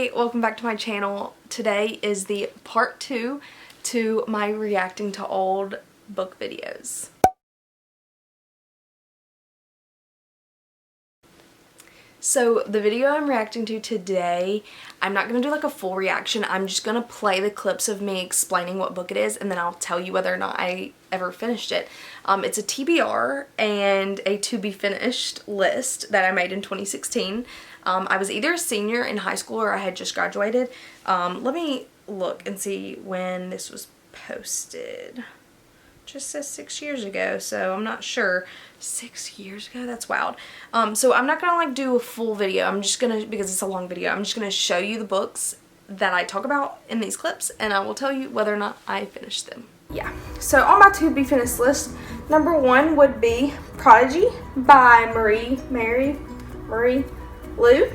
Hey, welcome back to my channel. Today is the part 2 to my reacting to old book videos. So the video I'm reacting to today, I'm not going to do like a full reaction. I'm just going to play the clips of me explaining what book it is, and then I'll tell you whether or not I ever finished it. It's a TBR and a to be finished list that I made in 2016. I was either a senior in high school or I had just graduated. Let me look and see when this was posted. Just says 6 years ago, so I'm not sure. 6 years ago? That's wild. So I'm not gonna like do a full video. I'm just gonna, because it's a long video, I'm just gonna show you the books that I talk about in these clips, and I will tell you whether or not I finished them. Yeah, so on my to be finished list, number 1 would be Prodigy by Marie Lu.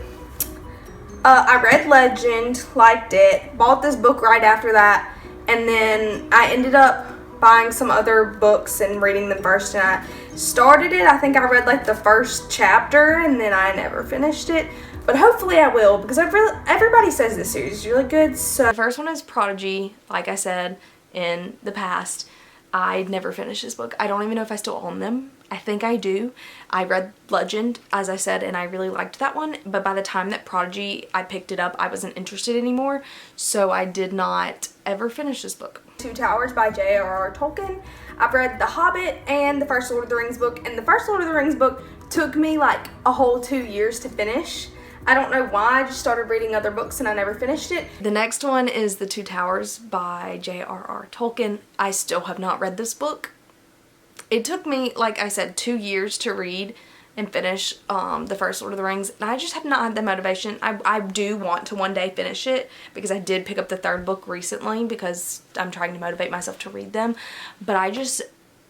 I read Legend, liked it, bought this book right after that, and then I ended up buying some other books and reading them first, and I started it. I think I read like the first chapter and then I never finished it, but hopefully I will, because everybody says this series is really good. So the first one is Prodigy. Like I said in the past, I never finished this book. I don't even know if I still own them. I think I do. I read Legend, as I said, and I really liked that one, but by the time that Prodigy, I picked it up, I wasn't interested anymore, so I did not ever finish this book. Two Towers by J.R.R. Tolkien. I've read The Hobbit and the first Lord of the Rings book, and the first Lord of the Rings book took me like a whole 2 years to finish. I don't know why, I just started reading other books and I never finished it. The next one is The Two Towers by J.R.R. Tolkien. I still have not read this book. It took me, like I said, 2 years to read and finish the first Lord of the Rings, and I just have not had the motivation. I do want to one day finish it, because I did pick up the third book recently because I'm trying to motivate myself to read them, but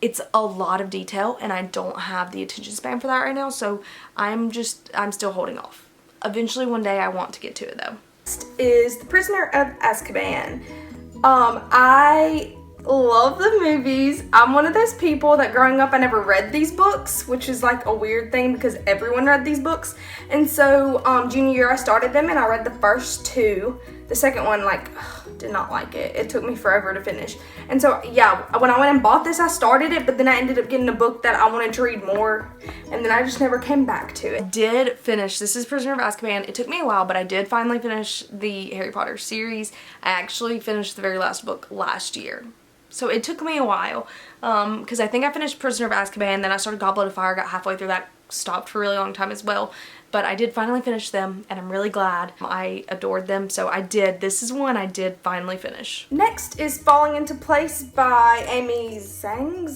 it's a lot of detail and I don't have the attention span for that right now, so I'm still holding off. Eventually one day I want to get to it though. Next is The Prisoner of Azkaban. I love the movies. I'm one of those people that growing up I never read these books, which is like a weird thing because everyone read these books, and so junior year I started them and I read the first 2. The second one, like, did not like it. It took me forever to finish, and so yeah, when I went and bought this, I started it, but then I ended up getting a book that I wanted to read more, and then I just never came back to it. I did finish, this is Prisoner of Azkaban. It took me a while, but I did finally finish the Harry Potter series. I actually finished the very last book last year. So it took me a while, because I think I finished Prisoner of Azkaban, then I started Goblet of Fire, got halfway through that, stopped for a really long time as well. But I did finally finish them, and I'm really glad. I adored them, so I did. This is one I did finally finish. Next is Falling Into Place by Amy Zhang.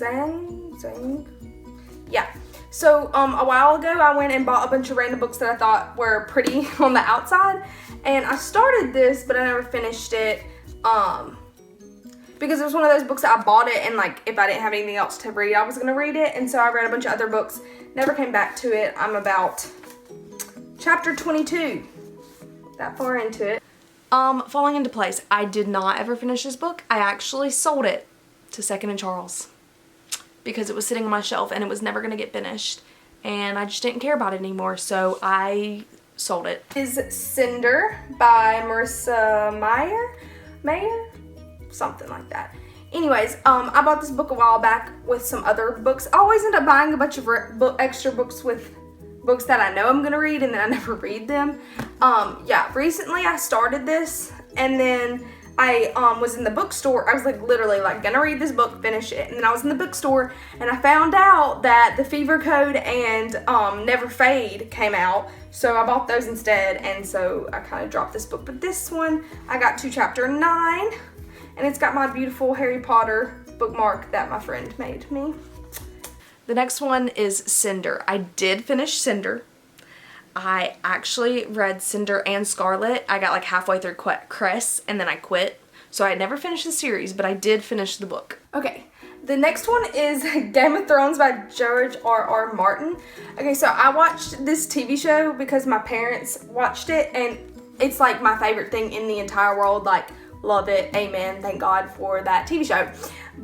Yeah. So a while ago, I went and bought a bunch of random books that I thought were pretty on the outside, and I started this, but I never finished it. Because it was one of those books that I bought it, and like if I didn't have anything else to read, I was gonna read it, and so I read a bunch of other books, never came back to it. I'm about chapter 22, that far into it. Falling Into Place. I did not ever finish this book. I actually sold it to Second and Charles because it was sitting on my shelf and it was never gonna get finished, and I just didn't care about it anymore, so I sold it. Is Cinder by Marissa Mayer? Something like that. Anyways, I bought this book a while back with some other books. I always end up buying a bunch of extra books with books that I know I'm gonna read, and then I never read them. Yeah, recently I started this, and then I was in the bookstore. I was like literally like gonna read this book, finish it, and then I was in the bookstore and I found out that The Fever Code and Never Fade came out, so I bought those instead, and so I kind of dropped this book. But this one I got to chapter 9. And it's got my beautiful Harry Potter bookmark that my friend made me. The next one is Cinder. I did finish Cinder. I actually read Cinder and Scarlet. I got like halfway through Cress and then I quit. So I never finished the series, but I did finish the book. Okay, the next one is Game of Thrones by George R.R. Martin. Okay, so I watched this TV show because my parents watched it, and it's like my favorite thing in the entire world. Like, love it, amen, thank God for that TV show.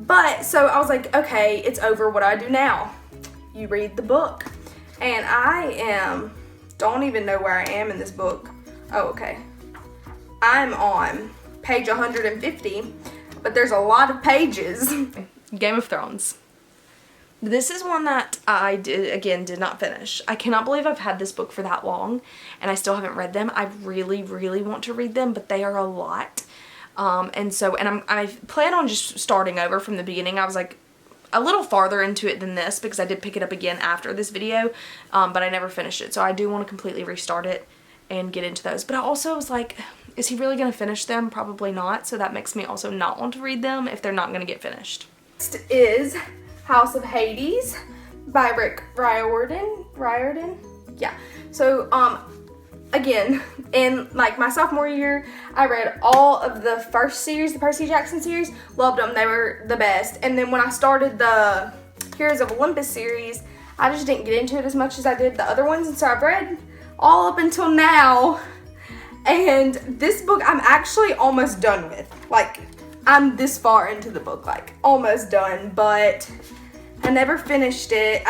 But so I was like, okay, it's over, what do I do now? You read the book. And I don't even know where I am in this book. Oh, okay. I'm on page 150, but there's a lot of pages. Game of Thrones. This is one that I did not finish. I cannot believe I've had this book for that long and I still haven't read them. I really, really want to read them, but they are a lot. I plan on just starting over from the beginning. I was like a little farther into it than this because I did pick it up again after this video, but I never finished it. So I do want to completely restart it and get into those. But I also was like, is he really going to finish them? Probably not. So that makes me also not want to read them if they're not going to get finished. Next is House of Hades by Rick Riordan. Yeah. So, again, in like my sophomore year, I read all of the first series, the Percy Jackson series. Loved them. They were the best. And then when I started the Heroes of Olympus series, I just didn't get into it as much as I did the other ones. And so I've read all up until now. And this book I'm actually almost done with. Like, I'm this far into the book, like almost done, but I never finished it.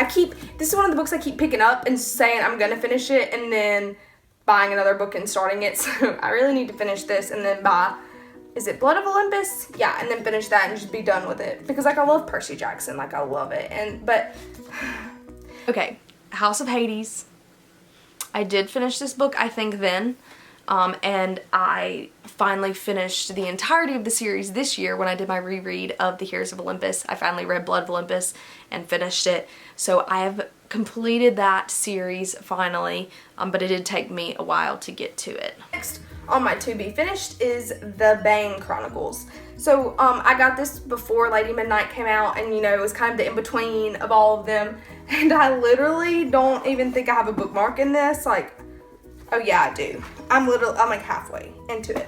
This is one of the books I keep picking up and saying I'm gonna finish it and then buying another book and starting it. So I really need to finish this and then buy, is it Blood of Olympus? Yeah, and then finish that and just be done with it. Because like I love Percy Jackson, like I love it. Okay, House of Hades. I did finish this book, I think then. And I finally finished the entirety of the series this year when I did my reread of the Heroes of Olympus. I finally read Blood of Olympus and finished it. So I have completed that series finally, but it did take me a while to get to it. Next on my to be finished is The Bane Chronicles. So I got this before Lady Midnight came out, and you know, it was kind of the in-between of all of them. And I literally don't even think I have a bookmark in this. Like, oh yeah, I do. I'm like halfway into it.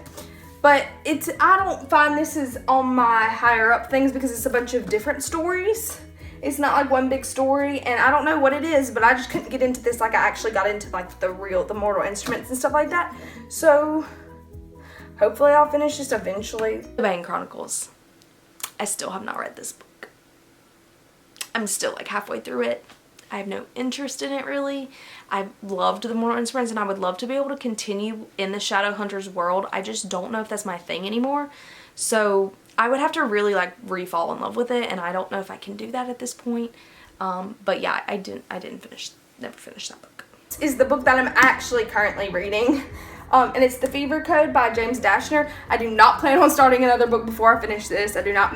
But I don't find this is on my higher up things because it's a bunch of different stories. It's not like one big story, and I don't know what it is, but I just couldn't get into this like I actually got into like the Mortal Instruments and stuff like that. So hopefully I'll finish this eventually. The Bane Chronicles. I still have not read this book. I'm still like halfway through it. I have no interest in it really. I loved the Mortal Instruments and I would love to be able to continue in the Shadowhunters world. I just don't know if that's my thing anymore. So I would have to really like re-fall in love with it, and I don't know if I can do that at this point. But yeah, I never finished that book. This is the book that I'm actually currently reading. And it's The Fever Code by James Dashner. I do not plan on starting another book before I finish this. I do not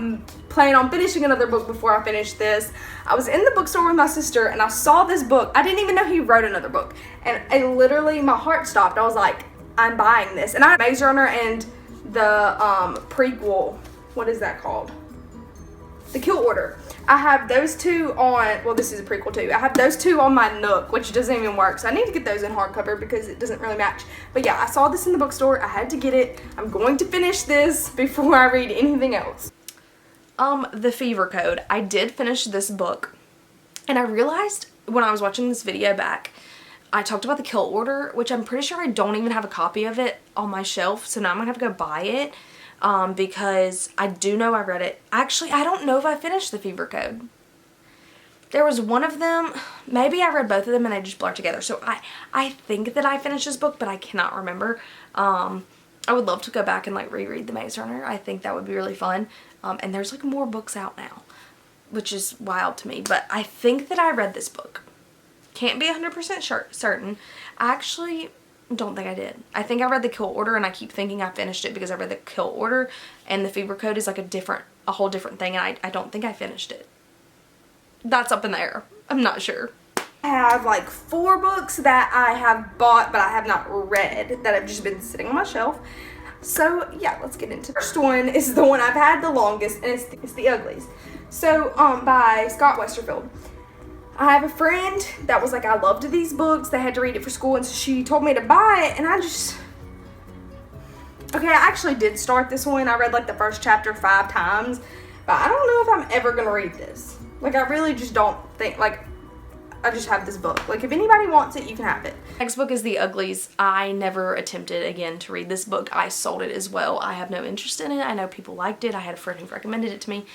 plan on finishing another book before I finish this. I was in the bookstore with my sister and I saw this book. I didn't even know he wrote another book. And literally, my heart stopped. I was like, I'm buying this. And I have Maze Runner and the prequel. What is that called? The Kill Order. I have those two on, well, this is a prequel too. I have those two on my Nook, which doesn't even work. So I need to get those in hardcover because it doesn't really match. But yeah, I saw this in the bookstore. I had to get it. I'm going to finish this before I read anything else. The Fever Code. I did finish this book. And I realized when I was watching this video back, I talked about the Kill Order, which I'm pretty sure I don't even have a copy of it on my shelf. So now I'm going to have to go buy it. Because I do know I read it. Actually, I don't know if I finished The Fever Code. There was one of them, maybe I read both of them and they just blur together. So I think that I finished this book, but I cannot remember. I would love to go back and like reread The Maze Runner. I think that would be really fun. And there's like more books out now, which is wild to me. But I think that I read this book. Can't be 100% certain. I actually don't think I did. I think I read the Kill Order and I keep thinking I finished it because I read the Kill Order, and the Fever Code is like a whole different thing, and I don't think I finished it. That's up in the air. I'm not sure. I have like 4 books that I have bought but I have not read that have just been sitting on my shelf. So yeah, let's get into it. The first one is the one I've had the longest, and it's The Uglies. So by Scott Westerfield. I have a friend that was like, I loved these books. They had to read it for school, and so she told me to buy it, and okay, I actually did start this one. I read like the first chapter 5 times, but I don't know if I'm ever gonna read this. Like, I really just don't think, like, I just have this book. Like, if anybody wants it, you can have it. Next book is The Uglies. I never attempted again to read this book. I sold it as well. I have no interest in it. I know people liked it. I had a friend who recommended it to me.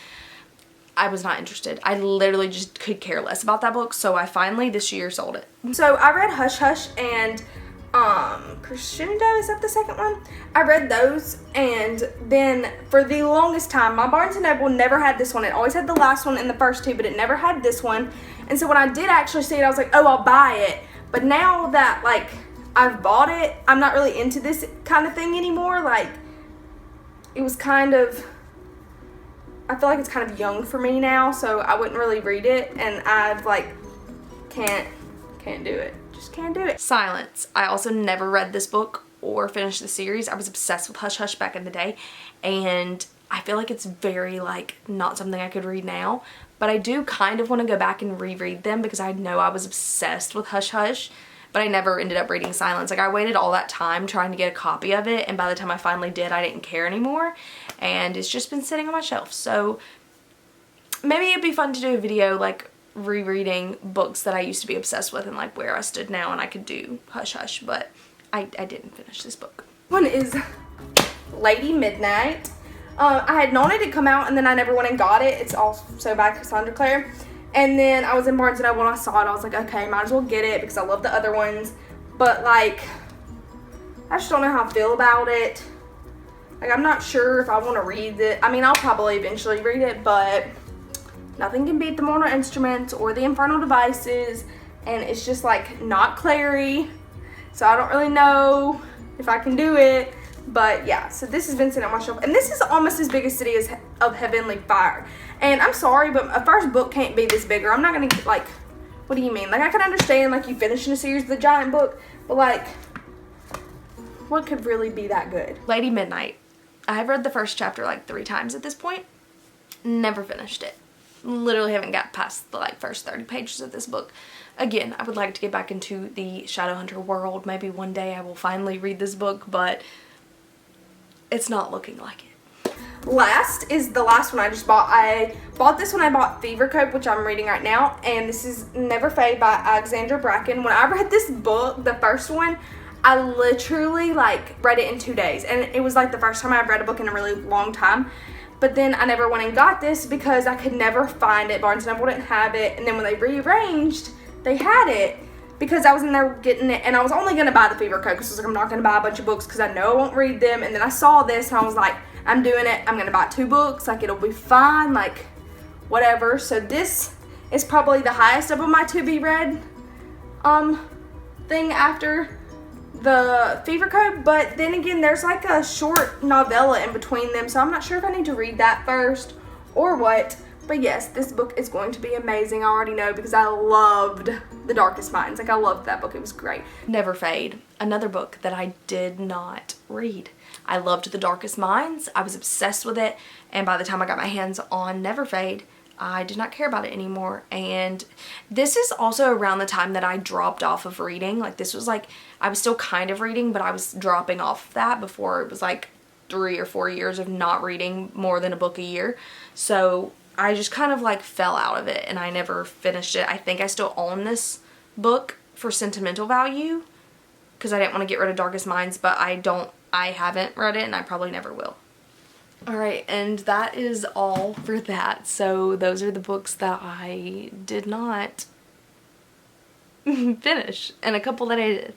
I was not interested. I literally just could care less about that book, so I finally this year sold it. So I read Hush Hush, and Crescendo, is that the second one? I read those, and then for the longest time, my Barnes & Noble never had this one. It always had the last one and the first two, but it never had this one. And so when I did actually see it, I was like, oh, I'll buy it. But now that, like, I've bought it, I'm not really into this kind of thing anymore. Like, it was kind of, I feel like it's kind of young for me now, so I wouldn't really read it, and I've, like, can't do it. Just can't do it. Silence. I also never read this book or finished the series. I was obsessed with Hush Hush back in the day, and I feel like it's very, like, not something I could read now, but I do kind of want to go back and reread them because I know I was obsessed with Hush Hush, but I never ended up reading Silence. Like, I waited all that time trying to get a copy of it, and by the time I finally did, I didn't care anymore, and it's just been sitting on my shelf. So maybe it'd be fun to do a video, like, rereading books that I used to be obsessed with and, like, where I stood now, and I could do Hush Hush, but I didn't finish this book. One is Lady Midnight. I had known it had come out, and then I never went and got it. It's also by Cassandra Clare. And then I was in Barnes & Noble when I saw it. I was like, okay, might as well get it because I love the other ones. But, like, I just don't know how I feel about it. Like, I'm not sure if I want to read it. I mean, I'll probably eventually read it, but nothing can beat the Mortal Instruments or the Infernal Devices. And it's just, like, not Clary. So I don't really know if I can do it. But yeah, so this has been sitting on my shelf. And this is almost as big a city as of Heavenly Fire. And I'm sorry, but a first book can't be this big, or I'm not going to, like, what do you mean? Like, I can understand, like, you finishing a series with a giant book, but, like, what could really be that good? Lady Midnight. I've read the first chapter, like, 3 times at this point. Never finished it. Literally haven't got past the, like, first 30 pages of this book. Again, I would like to get back into the Shadowhunter world. Maybe one day I will finally read this book, but it's not looking like it. Last is the last one I just bought. I bought this when I bought Fever Cope, which I'm reading right now, and this is Never Fade by Alexandra Bracken. When I read this book, the first one, I literally, like, read it in 2 days, and it was, like, the first time I've read a book in a really long time. But then I never went and got this because I could never find it. Barnes & Noble didn't have it, and then when they rearranged, they had it because I was in there getting it, and I was only going to buy the Fever Cope because I was like, I'm not going to buy a bunch of books because I know I won't read them. And then I saw this, and I was like, I'm doing it. I'm going to buy 2 books. Like, it'll be fine. Like, whatever. So this is probably the highest of my to-be-read thing after the Fever Cope. But then again, there's, like, a short novella in between them. So I'm not sure if I need to read that first or what. But yes, this book is going to be amazing. I already know because I loved The Darkest Minds. Like, I loved that book. It was great. Never Fade. Another book that I did not read. I loved The Darkest Minds. I was obsessed with it. And by the time I got my hands on Never Fade, I did not care about it anymore. And this is also around the time that I dropped off of reading. Like, this was like, I was still kind of reading, but I was dropping off that before it was like 3 or 4 years of not reading more than a book a year. So I just kind of, like, fell out of it and I never finished it. I think I still own this book for sentimental value because I didn't want to get rid of Darkest Minds, but I haven't read it and I probably never will. Alright, and that is all for that. So those are the books that I did not finish and a couple that I did.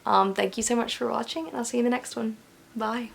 Thank you so much for watching, and I'll see you in the next one. Bye.